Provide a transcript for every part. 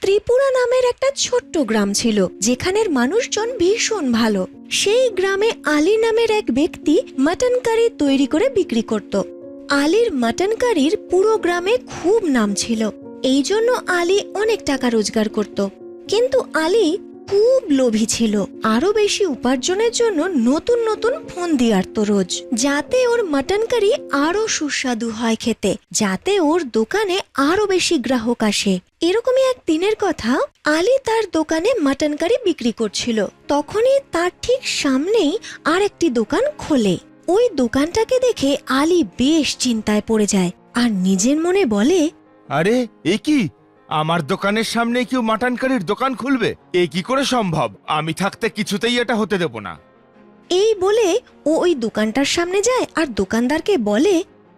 ত্রিপুরা নামের একটা ছোট্ট গ্রাম ছিল, যেখানের মানুষজন ভীষণ ভালো। সেই গ্রামে আলী নামের এক ব্যক্তি মাটন কারি তৈরি করে বিক্রি করত। আলীর মাটন কারির পুরো গ্রামে খুব নাম ছিল। এই জন্য আলী অনেক টাকা রোজগার করত। কিন্তু আলী খুব লোভী ছিল। আরো বেশি উপার্জনের জন্য নতুন নতুন ফোন দিয়ে আনতো রোজ, যাতে ওর মাটন কারি আরো সুস্বাদু হয় খেতে, যাতে ওর দোকানে আরো বেশি গ্রাহক আসে। এরকমই এক দিনের কথা, আলী তার দোকানে মাটন কারি বিক্রি করছিল। তখনই তার ঠিক সামনেই আর একটি দোকান খোলে। ওই দোকানটাকে দেখে আলী বেশ চিন্তায় পড়ে যায় আর নিজের মনে বলে, আরে এ কি, আমার দোকানের সামনে কেউ মাটন কারির দোকান খুলবে? এ কি করে সম্ভব? আমি থাকতে কিছুতেই এটা হতে দেব না। এই বলে ও ওই দোকানটার সামনে যায় আর দোকানদারকে বলে,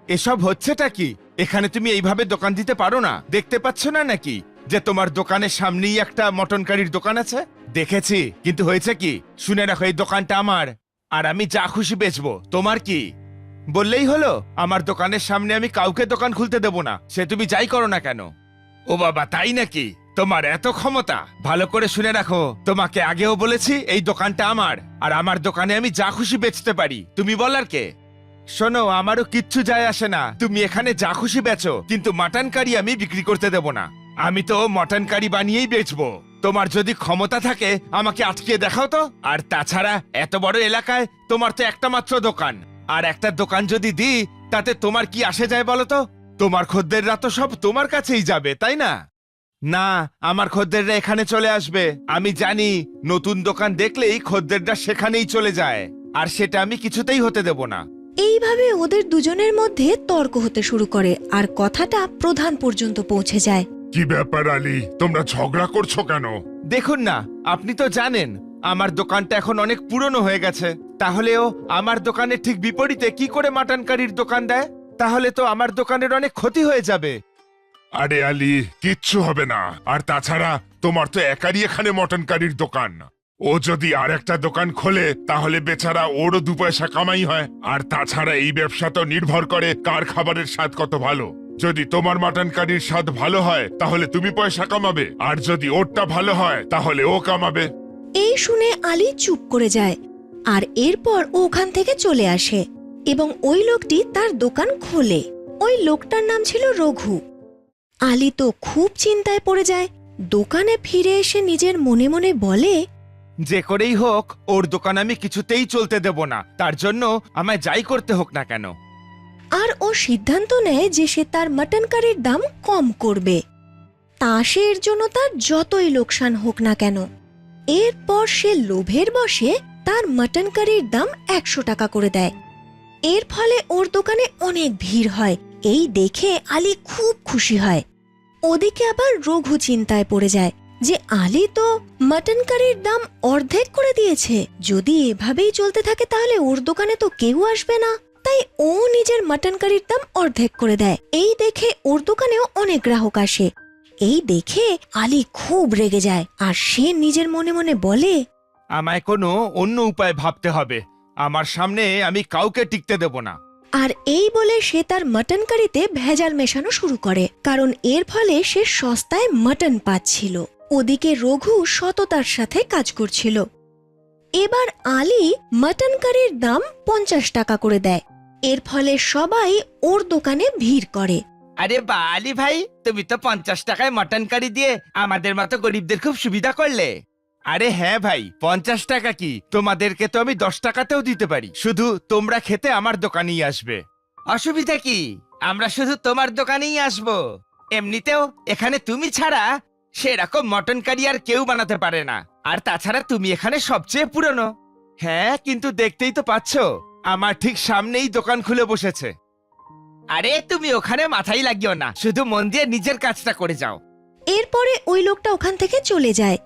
এসব হচ্ছেটা কি? এখানে তুমি এইভাবে দোকান দিতে পারো না। দেখতে পাচ্ছ না নাকি যে তোমার দোকানের সামনেই একটা মটন কারির দোকান আছে? দেখেছি, কিন্তু হয়েছে কি, শুনে রাখো, এই দোকানটা আমার, আর আমি যা খুশি বেচবো। তোমার কি? বললেই হলো আমার দোকানের সামনে আমি কাউকে দোকান খুলতে দেব না, সে তুমি যাই করো না কেন। ও বাবা, তাই নাকি? তোমার এত ক্ষমতা? ভালো করে শুনে রাখো, তোমাকে আগেও বলেছি এই দোকানটা আমার, আর আমার দোকানে আমি যা খুশি বেচতে পারি। তুমি বলার কে? শোনো, আমারও কিচ্ছু যায় আসে না, তুমি এখানে যা খুশি বেচো, কিন্তু মাটন কারি আমি বিক্রি করতে দেব না। আমি তো মটন কারি বানিয়েই বেচবো। তোমার যদি ক্ষমতা থাকে আমাকে আটকে দেখাও তো। আর তাছাড়া এত বড় এলাকায় তোমার তো একটা মাত্র দোকান, আর একটা দোকান যদি দিই তাতে তোমার কি আসে যায় বলো তো? তোমার খদ্দেররা তো সব তোমার কাছেই যাবে, তাই না? না, আমার খদ্দেররা এখানে চলে আসবে। আমি জানি নতুন দোকান দেখলেই খদ্দেররা সেখানেই চলে যায়, আর সেটা আমি কিছুতেই হতে দেব না। এইভাবে ওদের দুজনের মধ্যে তর্ক হতে শুরু করে আর কথাটা প্রধান পর্যন্ত পৌঁছে যায়। কি ব্যাপার আলী, তোমরা ঝগড়া করছো কেন? দেখুন না, আপনি তো জানেন আমার দোকানটা এখন অনেক পুরনো হয়ে গেছে। তাহলেও আমার দোকানের ঠিক বিপরীতে কি করে মাটন কারির দোকান দেয়? তাহলে তো আমার দোকানের অনেক ক্ষতি হয়ে যাবে। আরে আলী, কিচ্ছু হবে না। আর তাছাড়া তোমার তো একারই এখানে মটন কারির দোকান। ও যদি আর একটা দোকান খোলে তাহলে বেচারা ওরও 2 পয়সা কামাই হয়। আর তাছাড়া এই ব্যবসা তো নির্ভর করে কার খাবারের স্বাদ কত ভালো। যদি তোমার মাটন কারির স্বাদ ভালো হয় তাহলে তুমি পয়সা কামাবে, আর যদি ওরটা ভালো হয় তাহলে ও কামাবে। এই শুনে আলী চুপ করে যায়, আর এরপর ও ওখান থেকে চলে আসে এবং ওই লোকটি তার দোকান খোলে। ওই লোকটার নাম ছিল রঘু। আলী তো খুব চিন্তায় পড়ে যায়। দোকানে ফিরে এসে নিজের মনে মনে বলে, যে করেই হোক ওর দোকান আমি কিছুতেই চলতে দেব না, তার জন্য আমায় যাই করতে হোক না কেন। আর ও সিদ্ধান্ত নেয় যে সে তার মাটন কারির দাম কম করবে, তা সে এর জন্য তার যতই লোকসান হোক না কেন। এরপর সে লোভের বশে তার মাটন কারির দাম 100 টাকা করে দেয়। এর ফলে ওর দোকানে অনেক ভিড় হয়। এই দেখে আলী খুব খুশি হয়। ওদিকে আবার রঘু চিন্তায় পড়ে যায় যে আলী তো মাটন কারির দাম অর্ধেক করে দিয়েছে। যদি এভাবেই চলতে থাকে তাহলে ওর দোকানে তো কেউ আসবে না। তাই ও নিজের মাটন কারির দাম অর্ধেক করে দেয়। এই দেখে ওর দোকানেও অনেক গ্রাহক আসে। এই দেখে আলী খুব রেগে যায় আর সে নিজের মনে মনে বলে, আমায় কোনো অন্য উপায় ভাবতে হবে। আমার সামনে আমি কাউকে টিকতে দেব না। আর এই বলে সে তার মাটন কারিতে ভেজাল মেশানো শুরু করে, কারণ এর ফলে সে সস্তায় মাটন পাচ্ছিল। ওদিকে রঘু সততার সাথে কাজ করছিল। এবার আলী মাটন কারির দাম 50 টাকা করে দেয়। এর ফলে সবাই ওর দোকানে ভিড় করে। আরে বা আলী ভাই, তুমি তো 50 টাকায় মটন কারি দিয়ে আমাদের মতো গরিবদের খুব সুবিধা করলে। আরে হ্যাঁ ভাই, 50 টাকা কি, তোমাদেরকে তো আমি 10 টাকাতেও দিতে পারি। শুধু তোমরা খেতে আমার দোকানেই আসবে। অসুবিধা কি? আমরা শুধু তোমার দোকানেই আসবো। এমনিতেও এখানে তুমি ছাড়া সেরকম মটন কারি আর কেউ বানাতে পারে না। আর তাছাড়া তুমি এখানে সবচেয়ে পুরনো। হ্যাঁ, কিন্তু দেখতেই তো পাচ্ছো আমার ঠিক সামনেই দোকান খুলে বসেছে। আরে তুমি ওখানে মাথাই লাগিও না, শুধু মন দিয়ে নিজের কাজটা করে যাও। এরপরে ওই লোকটা ওখান থেকে চলে যায়।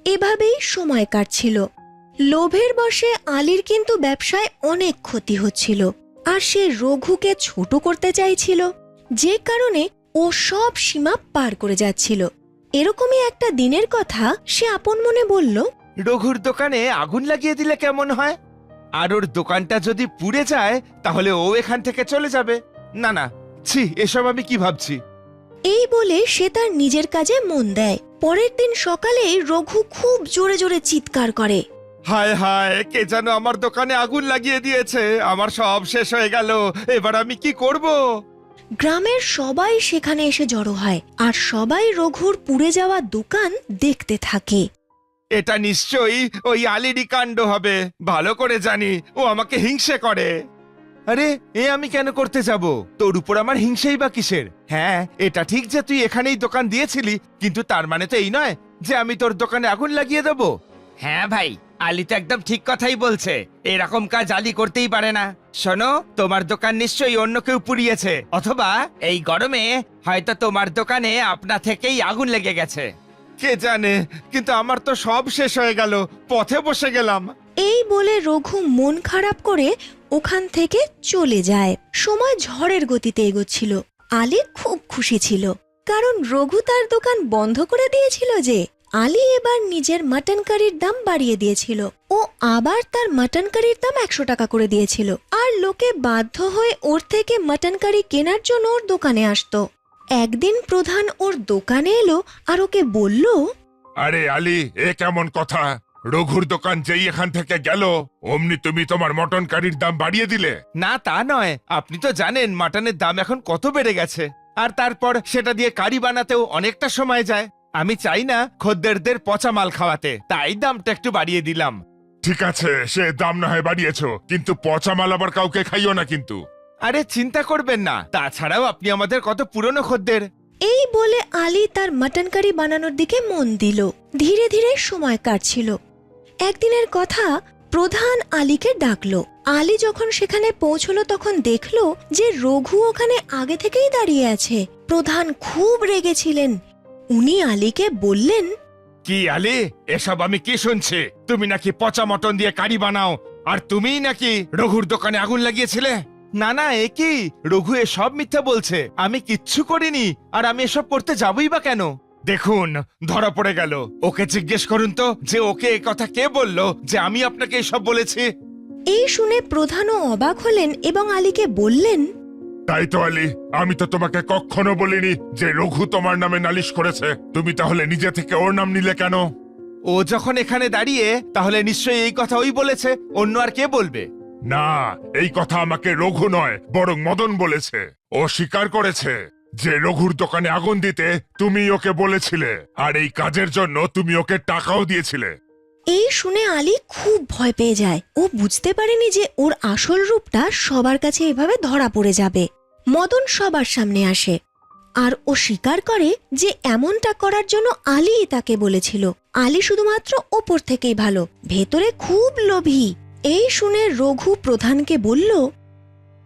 এভাবেই সময় কাটছিল। লোভের বশে আলীর কিন্তু ব্যবসায় অনেক ক্ষতি হচ্ছিল, আর সে রঘুকে ছোট করতে চাইছিল, যে কারণে ও সব সীমা পার করে যাচ্ছিল। এরকমই একটা দিনের কথা সে আপন মনে বলল, রঘুর দোকানে আগুন লাগিয়ে দিলে কেমন হয়? আর ওর দোকানটা যদি পুড়ে যায় তাহলে ও এখান থেকে চলে যাবে। না না, ছি, এসব আমি কি ভাবছি। এই বলে সে তার নিজের কাজে মন দেয়। পরের দিন সকালেই রঘু খুব জোরে জোরে চিৎকার করে। হায় হায়, কে যেন আমার দোকানে আগুন লাগিয়ে দিয়েছে, আমার সব শেষ হয়ে গেল, এবার আমি কি করব? গ্রামের সবাই সেখানে এসে জড়ো হয় আর সবাই রঘুর পুড়ে যাওয়া দোকান দেখতে থাকে। এটা নিশ্চয়ই ওই আলিরই কাণ্ড হবে, ভালো করে জানি ও আমাকে হিংসে করে। আরে এ আমি কেন করতে যাব? তোর উপর আমার হিংসেই বা কিসের? হ্যাঁ, এটা ঠিক যে তুই এখানেই দোকান দিয়েছিলি, কিন্তু তার মানে তো এই নয় যে আমি তোর দোকানে আগুন লাগিয়ে দেব। হ্যাঁ ভাই, আলী তো একদম ঠিক কথাই বলছে। এরকম কাজ আলী করতেই পারে না। শোনো, তোমার দোকান নিশ্চয়ই অন্য কেউ পুড়িয়েছে, অথবা এই গরমে হয়তো তোমার দোকানে আপনা থেকেই আগুন লেগে গেছে। কে জানে, কিন্তু আমার তো সব শেষ হয়ে গেল, পথে বসে গেলাম। এই বলে রঘু মন খারাপ করে ওখান থেকে চলে যায়। সময় ঝড়ের গতিতে এগোচ্ছিল। আলী খুব খুশি ছিল, কারণ রঘু তার দোকান বন্ধ করে দিয়েছিল যে। আলী এবার নিজের মাটন কারির দাম বাড়িয়ে দিয়েছিল। ও আবার তার মাটন কারির দাম 100 টাকা করে দিয়েছিল। আর লোকে বাধ্য হয়ে ওর থেকে মাটন কারি কেনার জন্য ওর দোকানে আসতো। একদিন প্রধান ওর দোকানে এলো আর ওকে বলল, আরে আলী, এ কেমন কথা? রঘুর দোকান যেই এখান থেকে গেল অমনি তুমি তোমার মটন কারির দাম বাড়িয়ে দিলে। না, তা নয়, আপনি তো জানেন মাটনের দাম এখন কত বেড়ে গেছে, আর তারপর সেটা দিয়ে কারি বানাতেও অনেকটা সময় যায়। আমি চাই না খদ্দেরদের পচা মাল খাওয়াতে, তাই দামটা একটু বাড়িয়ে দিলাম। ঠিক আছে, সে দাম না হয় বাড়িয়েছো, কিন্তু পচা মাল আবার কাউকে খাইও না কিন্তু। আরে চিন্তা করবেন না, তাছাড়াও আপনি আমাদের কত পুরনো খদ্দের। এই বলে আলী তার মাটন কারি বানানোর দিকে মন দিল। ধীরে ধীরে সময় কাটছিল। একদিনের কথা, প্রধান আলীকে ডাকলো। আলী যখন সেখানে পৌঁছলো তখন দেখলো যে রঘু ওখানে আগে থেকেই দাঁড়িয়ে আছে। প্রধান খুব রেগেছিলেন। উনি আলীকে বললেন, কি আলী, এসব আমি কি শুনছি? তুমি নাকি পচা মটন দিয়ে কারি বানাও, আর তুমিই নাকি রঘুর দোকানে আগুন লাগিয়েছিলে? না না, এ কি? রঘু এসব মিথ্যা বলছে, আমি কিচ্ছু করিনি, আর আমি এসব করতে যাবই বা কেন? দেখুন, ধরা পড়ে গেল। ওকে জিজ্ঞেস করুন তো যে ওকে এ কথা কে বললো যে আমি আপনাকে এসব বলেছি। এই শুনে প্রধানও অবাক হলেন এবং আলীকে বললেন, তাই তো আলী, আমি তো তোমাকে কখনো বলিনি যে রঘু তোমার নামে নালিশ করেছে। তুমি তাহলে নিজে থেকে ওর নাম নিলে কেন? ও যখন এখানে দাঁড়িয়ে, তাহলে নিশ্চয়ই এই কথা ওই বলেছে, অন্য আর কে বলবে? না, এই কথা আমাকে রঘু নয় বরং মদন বলেছে। ও স্বীকার করেছে যে রঘুর দোকানে আগুন দিতে তুমি ওকে বলেছিলে, আর এই কাজের জন্য তুমি ওকে টাকাও দিয়েছিলে। এই শুনে আলী খুব ভয় পেয়ে যায়। ও বুঝতে পারেনি যে ওর আসল রূপটা সবার কাছে এভাবে ধরা পড়ে যাবে। মদন সবার সামনে আসে আর ও স্বীকার করে যে এমনটা করার জন্য আলীই তাকে বলেছিল। আলী শুধুমাত্র ওপর থেকেই ভালো, ভেতরে খুব লোভী। এই শুনে রঘু প্রধানকে বলল,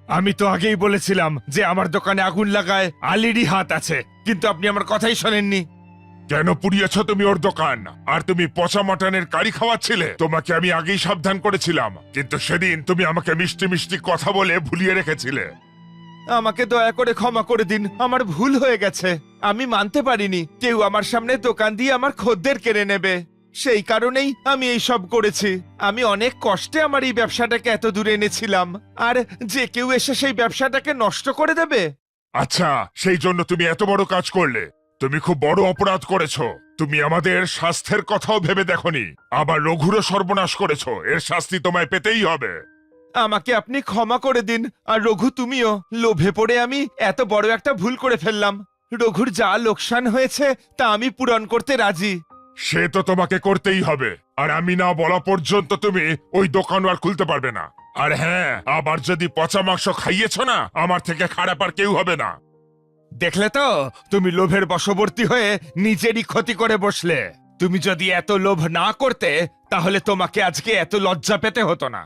আমি তো আগেই বলেছিলাম যে আমার দোকানে আগুন লাগায় আলিরই হাত আছে, কিন্তু আপনি আমার কথাই শোনেননি। কেন পুড়িয়েছ তুমি ওর দোকান? আর তুমি পচা মটনের কারি খাওয়াচ্ছিলে। তোমাকে আমি আগেই সাবধান করেছিলাম, কিন্তু সেদিন তুমি আমাকে মিষ্টি মিষ্টি কথা বলে ভুলিয়ে রেখেছিলে। আমাকে দয়া করে ক্ষমা করে দিন, আমার ভুল হয়ে গেছে। আমি মানতে পারিনি কেউ আমার সামনে দোকান দিয়ে আমার খদ্দের কেড়ে নেবে। সেই কারণেই আমি এই সব করেছি। আমি অনেক কষ্টে আমার এই ব্যবসাটাকে এত দূরে এনেছিলাম, আর যে কেউ এসে সেই ব্যবসাটাকে নষ্ট করে দেবে। আচ্ছা, সেই জন্য তুমি এত বড় কাজ করলে? তুমি খুব বড় অপরাধ করেছো। তুমি আমাদের স্বাস্থ্যের কথাও ভেবে দেখোনি, আবার রঘুরও সর্বনাশ করেছো। এর শাস্তি তোমায় পেতেই হবে। আমাকে আপনি ক্ষমা করে দিন, আর রঘু তুমিও। লোভে পড়ে আমি এত বড় একটা ভুল করে ফেললাম। রঘুর যা লোকসান হয়েছে তা আমি পূরণ করতে রাজি। সে তো তোমাকে করতেই হবে, আর আমি না বলা পর্যন্ত তুমি ওই দোকান আর খুলতে পারবে না। আর হ্যাঁ, আবার যদি পচা মাংস খাইয়েছ না, আমার থেকে খারাপ আর কেউ হবে না। দেখলে তো, তুমি লোভের বশবর্তী হয়ে নিজেরই ক্ষতি করে বসলে। তুমি যদি এত লোভ না করতে, তাহলে তোমাকে আজকে এত লজ্জা পেতে হতো না।